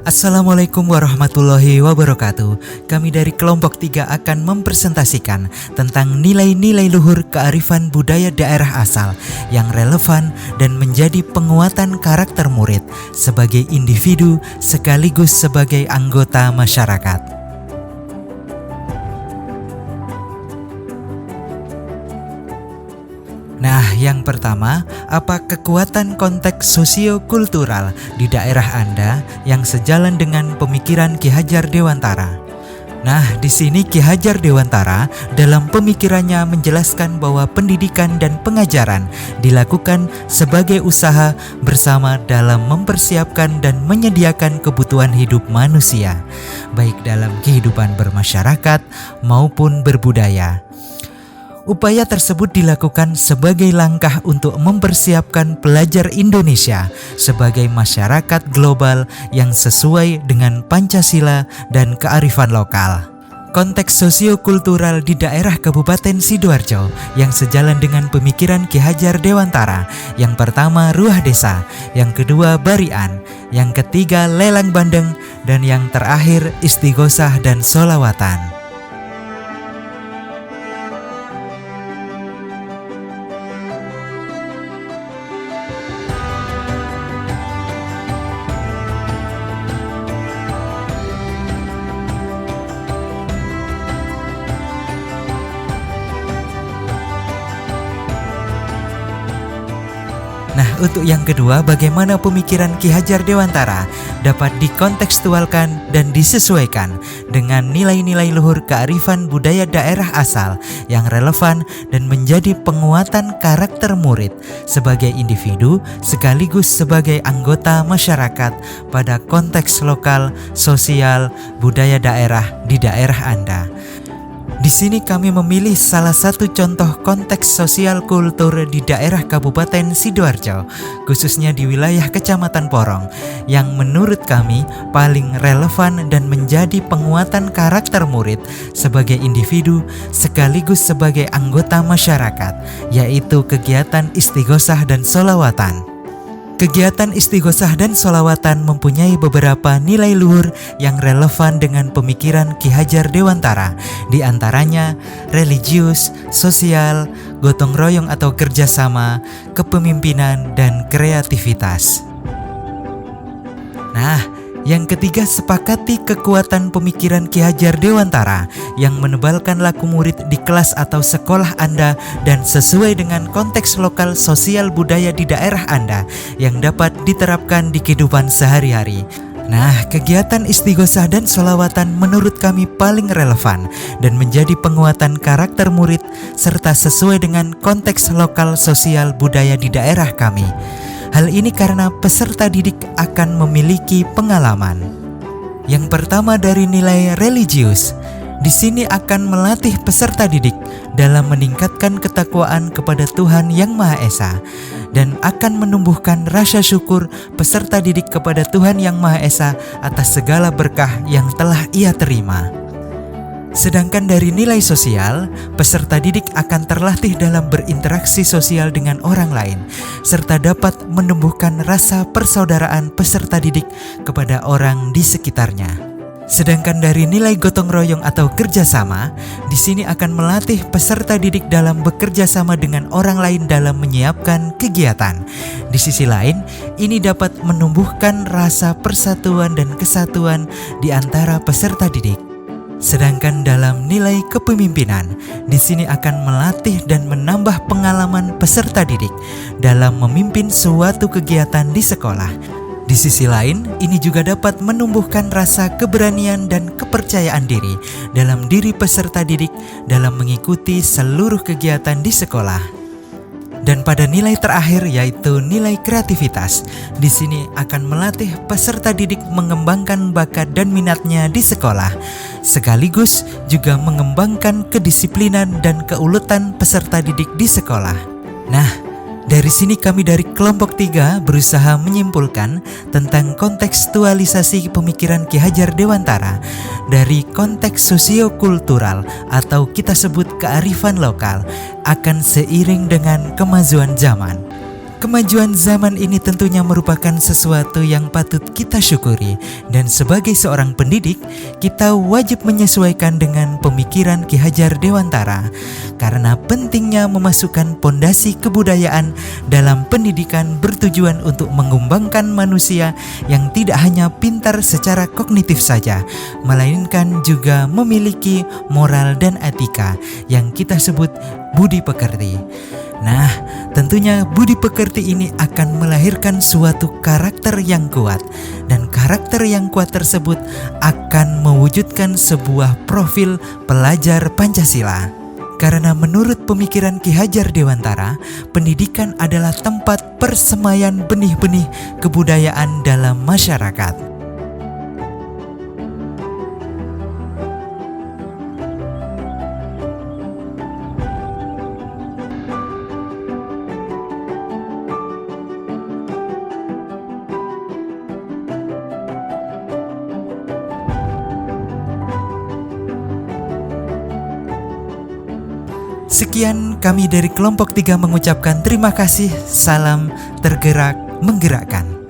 Assalamualaikum warahmatullahi wabarakatuh. Kami dari kelompok 3 akan mempresentasikan tentang nilai-nilai luhur kearifan budaya daerah asal yang relevan dan menjadi penguatan karakter murid sebagai individu sekaligus sebagai anggota masyarakat. Nah, yang pertama, apa kekuatan konteks sosio-kultural di daerah Anda yang sejalan dengan pemikiran Ki Hajar Dewantara? Nah, di sini Ki Hajar Dewantara dalam pemikirannya menjelaskan bahwa pendidikan dan pengajaran dilakukan sebagai usaha bersama dalam mempersiapkan dan menyediakan kebutuhan hidup manusia, baik dalam kehidupan bermasyarakat maupun berbudaya. Upaya tersebut dilakukan sebagai langkah untuk mempersiapkan pelajar Indonesia sebagai masyarakat global yang sesuai dengan Pancasila dan kearifan lokal. Konteks sosiokultural di daerah Kabupaten Sidoarjo yang sejalan dengan pemikiran Ki Hajar Dewantara. Yang pertama Ruah Desa, yang kedua Barian, yang ketiga Lelang Bandeng, dan yang terakhir Istighosah dan Sholawatan. Nah, untuk yang kedua, bagaimana pemikiran Ki Hajar Dewantara dapat dikontekstualkan dan disesuaikan dengan nilai-nilai luhur kearifan budaya daerah asal yang relevan dan menjadi penguatan karakter murid sebagai individu sekaligus sebagai anggota masyarakat pada konteks lokal, sosial, budaya daerah di daerah Anda. Di sini kami memilih salah satu contoh konteks sosial kultur di daerah Kabupaten Sidoarjo, khususnya di wilayah Kecamatan Porong, yang menurut kami paling relevan dan menjadi penguatan karakter murid sebagai individu sekaligus sebagai anggota masyarakat, yaitu kegiatan Istighosah dan Sholawatan. Kegiatan Istighosah dan Sholawatan mempunyai beberapa nilai luhur yang relevan dengan pemikiran Ki Hajar Dewantara, di antaranya religius, sosial, gotong royong atau kerjasama, kepemimpinan, dan kreativitas. Nah, yang ketiga, sepakati kekuatan pemikiran Ki Hajar Dewantara yang menebalkan laku murid di kelas atau sekolah Anda dan sesuai dengan konteks lokal sosial budaya di daerah Anda yang dapat diterapkan di kehidupan sehari-hari. Nah, kegiatan Istighosah dan Sholawatan menurut kami paling relevan dan menjadi penguatan karakter murid serta sesuai dengan konteks lokal sosial budaya di daerah kami. Hal ini karena peserta didik akan memiliki pengalaman. Yang pertama dari nilai religius. Di sini akan melatih peserta didik dalam meningkatkan ketakwaan kepada Tuhan Yang Maha Esa dan akan menumbuhkan rasa syukur peserta didik kepada Tuhan Yang Maha Esa atas segala berkah yang telah ia terima. Sedangkan dari nilai sosial, peserta didik akan terlatih dalam berinteraksi sosial dengan orang lain, serta dapat menumbuhkan rasa persaudaraan peserta didik kepada orang di sekitarnya. Sedangkan dari nilai gotong royong atau kerjasama, di sini akan melatih peserta didik dalam bekerja sama dengan orang lain dalam menyiapkan kegiatan. Di sisi lain, ini dapat menumbuhkan rasa persatuan dan kesatuan di antara peserta didik. Sedangkan dalam nilai kepemimpinan, di sini akan melatih dan menambah pengalaman peserta didik dalam memimpin suatu kegiatan di sekolah. Di sisi lain, ini juga dapat menumbuhkan rasa keberanian dan kepercayaan diri dalam diri peserta didik dalam mengikuti seluruh kegiatan di sekolah. Dan pada nilai terakhir yaitu nilai kreativitas. Di sini akan melatih peserta didik mengembangkan bakat dan minatnya di sekolah, sekaligus juga mengembangkan kedisiplinan dan keuletan peserta didik di sekolah. Nah, dari sini kami dari kelompok 3 berusaha menyimpulkan tentang kontekstualisasi pemikiran Ki Hajar Dewantara dari konteks sosiokultural atau kita sebut kearifan lokal akan seiring dengan kemajuan zaman. Kemajuan zaman ini tentunya merupakan sesuatu yang patut kita syukuri, dan sebagai seorang pendidik, kita wajib menyesuaikan dengan pemikiran Ki Hajar Dewantara karena pentingnya memasukkan pondasi kebudayaan dalam pendidikan bertujuan untuk mengembangkan manusia yang tidak hanya pintar secara kognitif saja, melainkan juga memiliki moral dan etika yang kita sebut budi pekerti. Nah, tentunya budi pekerti ini akan melahirkan suatu karakter yang kuat, dan karakter yang kuat tersebut akan mewujudkan sebuah profil pelajar Pancasila. Karena menurut pemikiran Ki Hajar Dewantara, pendidikan adalah tempat persemaian benih-benih kebudayaan dalam masyarakat. Sekian kami dari kelompok 3 mengucapkan terima kasih. Salam tergerak menggerakkan.